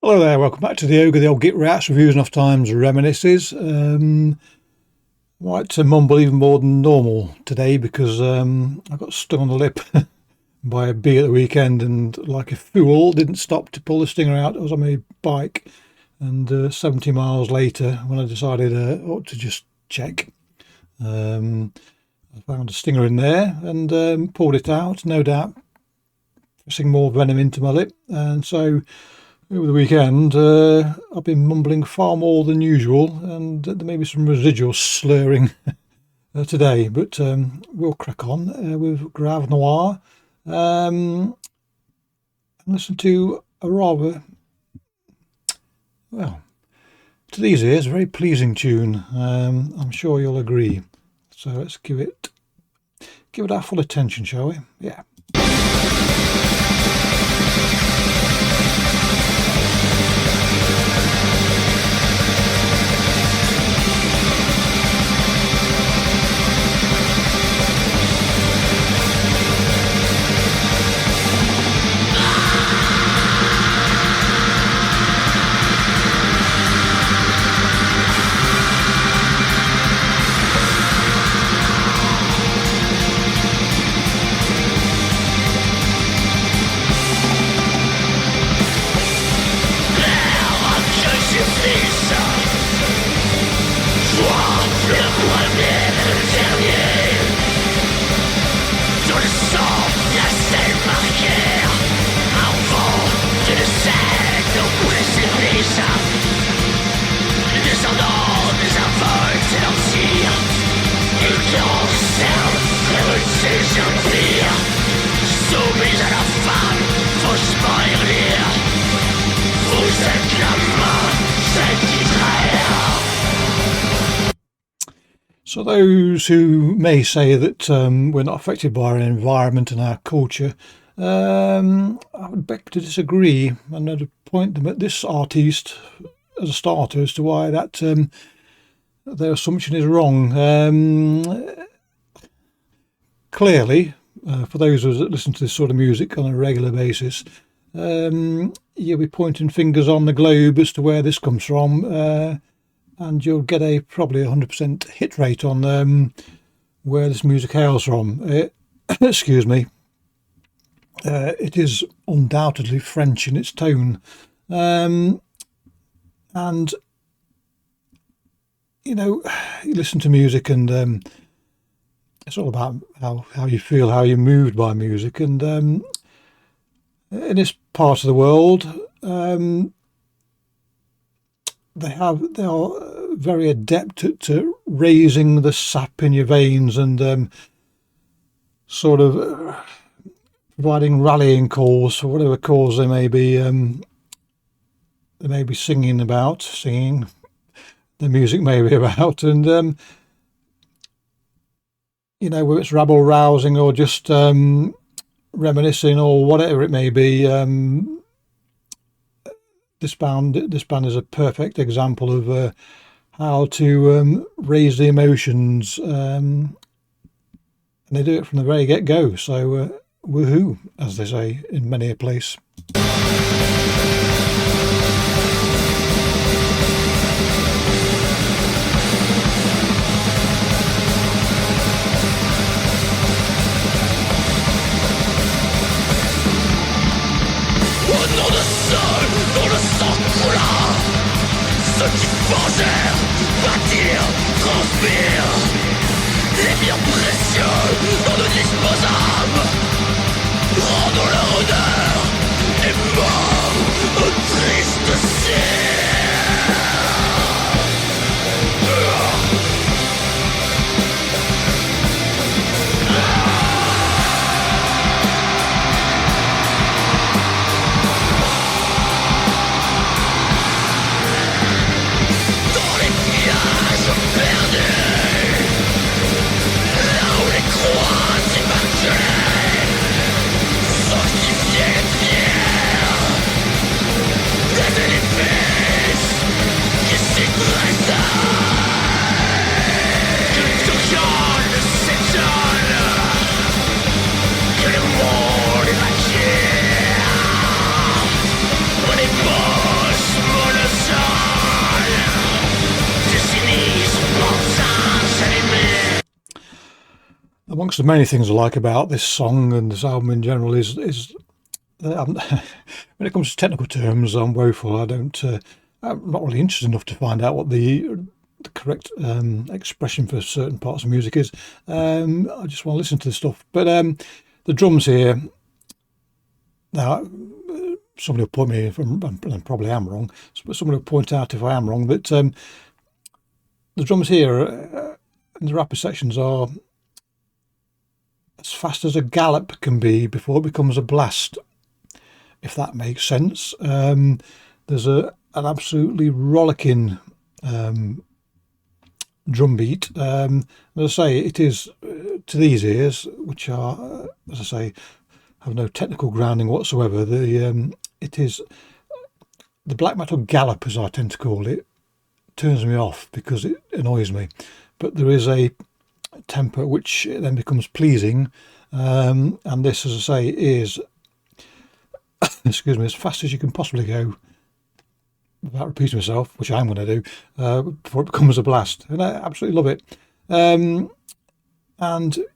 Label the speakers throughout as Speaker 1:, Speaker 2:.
Speaker 1: Hello there, welcome back to the Ogre, the old Git Reacts, Reviews and Off Times Reminisces. Might mumble even more than normal today because I got stung on the lip by a bee at the weekend and like a fool didn't stop to pull the stinger out. I was on my bike and 70 miles later when I decided I ought to just check, I found a stinger in there and pulled it out, no doubt pressing more venom into my lip. And so over the weekend, I've been mumbling far more than usual, and there may be some residual slurring today, but we'll crack on with Gravenoire and listen to a rather, well, to these ears, a very pleasing tune. I'm sure you'll agree. So let's give it our full attention, shall we? Yeah. So those who may say that we're not affected by our environment and our culture, I would beg to disagree, and I'd point them at this artiste as a starter as to why that their assumption is wrong. Clearly, for those of us that listen to this sort of music on a regular basis, you'll be pointing fingers on the globe as to where this comes from, and you'll get a probably 100% hit rate on where this music hails from. Excuse me. It is undoubtedly French in its tone, and you know, you listen to music and it's all about how you feel, how you're moved by music, and in this part of the world, they are very adept at raising the sap in your veins and sort of providing rallying calls for whatever cause they may be singing the music may be about, and you know, whether it's rabble rousing or just reminiscing or whatever it may be. This band is a perfect example of how to raise the emotions, and they do it from the very get-go. So woohoo, as they say in many a place.
Speaker 2: Ceux qui forgèrent, bâtirent, transpirent les biens précieux dont nous disposâmes, rendons leur honneur et mort au triste ciel. Croix immaculée, sanctifiée
Speaker 1: amongst the many things I like about this song and this album in general is that when it comes to technical terms, I'm woeful. I'm not really interested enough to find out what the correct expression for certain parts of music is. I just want to listen to the stuff. But the drums here, now somebody will point me if I probably am wrong, but somebody will point out if I am wrong, that the drums here in the rapid sections are as fast as a gallop can be before it becomes a blast, if that makes sense. There's an absolutely rollicking drum beat. As I say, it is to these ears, which are, as I say, have no technical grounding whatsoever. It is the black metal gallop, as I tend to call it, turns me off because it annoys me. But there is a tempo which then becomes pleasing, and this, as I say, is excuse me, as fast as you can possibly go without repeating myself, which I'm going to do, before it becomes a blast. And I absolutely love it. And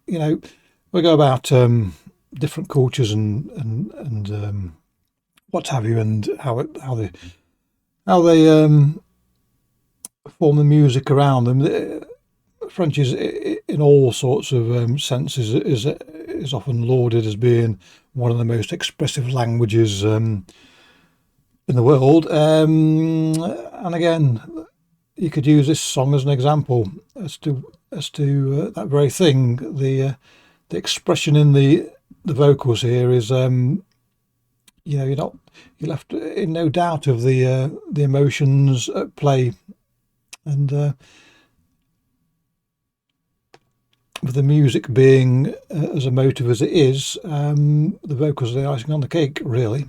Speaker 1: you know, we go about different cultures and what have you, and how they form the music around them. French is, in all sorts of senses, is often lauded as being one of the most expressive languages in the world. And again, you could use this song as an example as to that very thing. The expression in the vocals here is, you're left in no doubt of the emotions at play, and with the music being as emotive as it is, the vocals are the icing on the cake, really.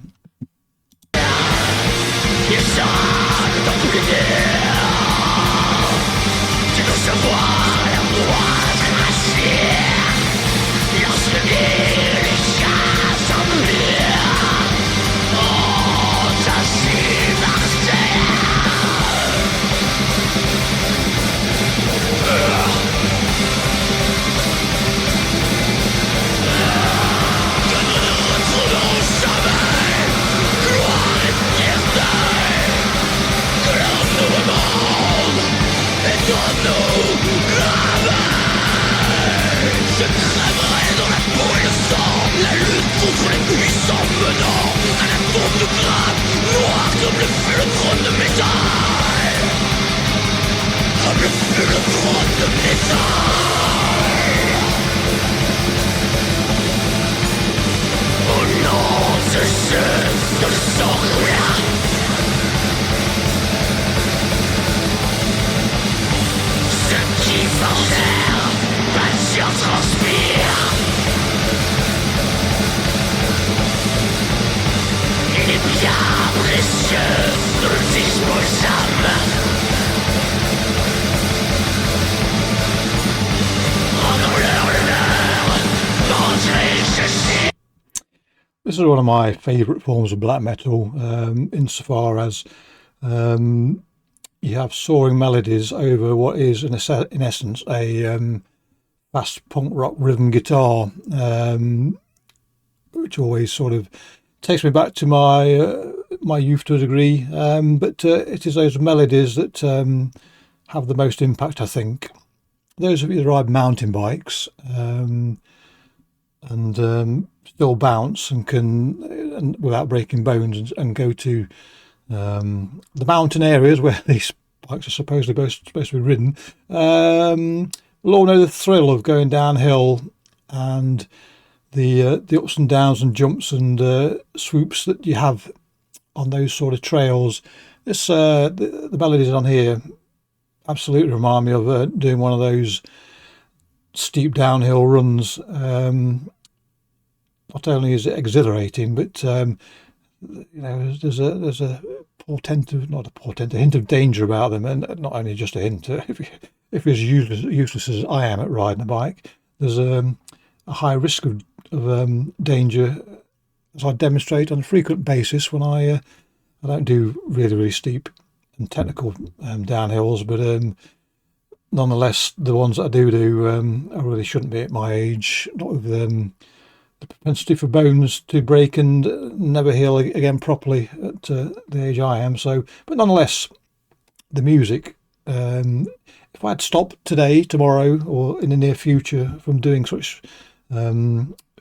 Speaker 1: This is one of my favourite forms of black metal, insofar as you have soaring melodies over what is, in essence, a fast punk rock rhythm guitar, which always sort of takes me back to my youth to a degree. But it is those melodies that have the most impact, I think. Those of you that ride mountain bikes and still bounce and can, without breaking bones, and go to the mountain areas where these bikes are supposedly supposed to be ridden, will all know the thrill of going downhill and the ups and downs and jumps and swoops that you have on those sort of trails. This the melodies on here absolutely remind me of doing one of those steep downhill runs. Not only is it exhilarating, but there's a hint of danger about them, and not only just a hint. If you're as useless as I am at riding a bike, there's a high risk of danger, as I demonstrate on a frequent basis when I don't do really steep and technical downhills, but nonetheless, the ones that I do, I really shouldn't be at my age, not with the propensity for bones to break and never heal again properly at the age I am. So, but nonetheless, the music, if I had stopped today, tomorrow, or in the near future from doing such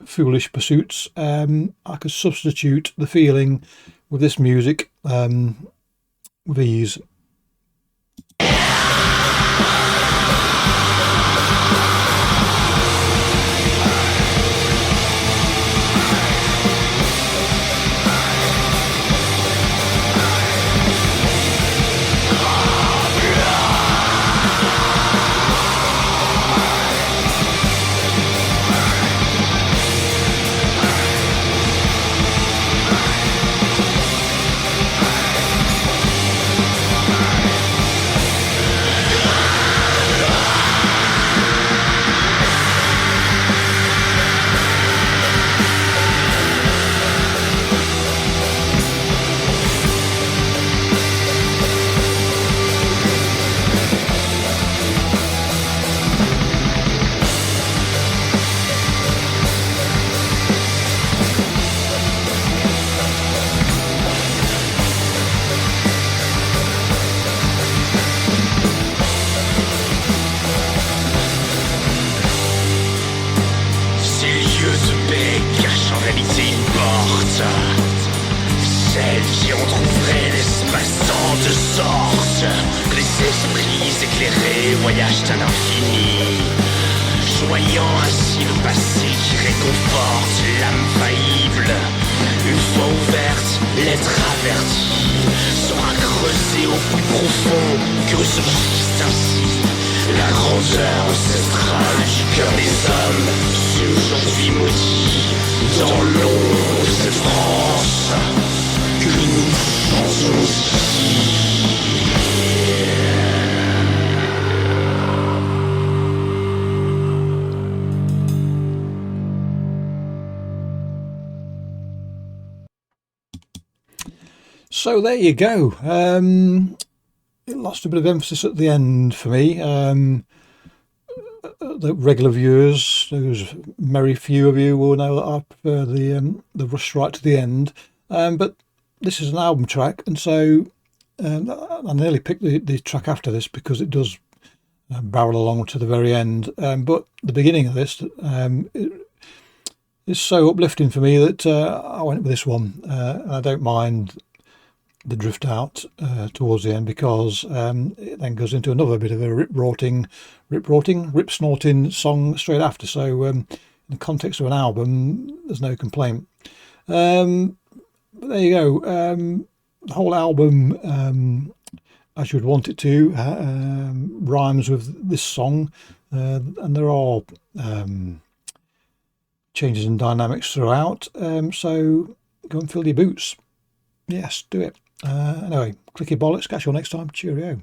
Speaker 1: foolish pursuits, I could substitute the feeling with this music with ease.
Speaker 2: Celles qui retrouveraient l'espace tant de sorte que les esprits éclairés voyagent à l'infini, choyant ainsi le passé qui réconforte l'âme faillible. Une fois ouverte, l'être averti sera creusé au plus profond que ressurgisse ainsi la grandeur ancestrale du cœur des hommes, ceux aujourd'hui maudits dans l'ombre de cette France que nous chantons ici.
Speaker 1: So there you go. It lost a bit of emphasis at the end for me. The regular viewers, those merry few of you, will know that I prefer the rush right to the end. But this is an album track, and so I nearly picked the track after this because it does barrel along to the very end. But the beginning of this is so uplifting for me that I went with this one. I don't mind the drift out towards the end because it then goes into another bit of a rip snorting song straight after. So in the context of an album, there's no complaint. But there you go. The whole album, as you would want it to, rhymes with this song, and there are changes in dynamics throughout. So go and fill your boots. Yes, do it. Anyway, clicky bollocks. Catch you all next time. Cheerio.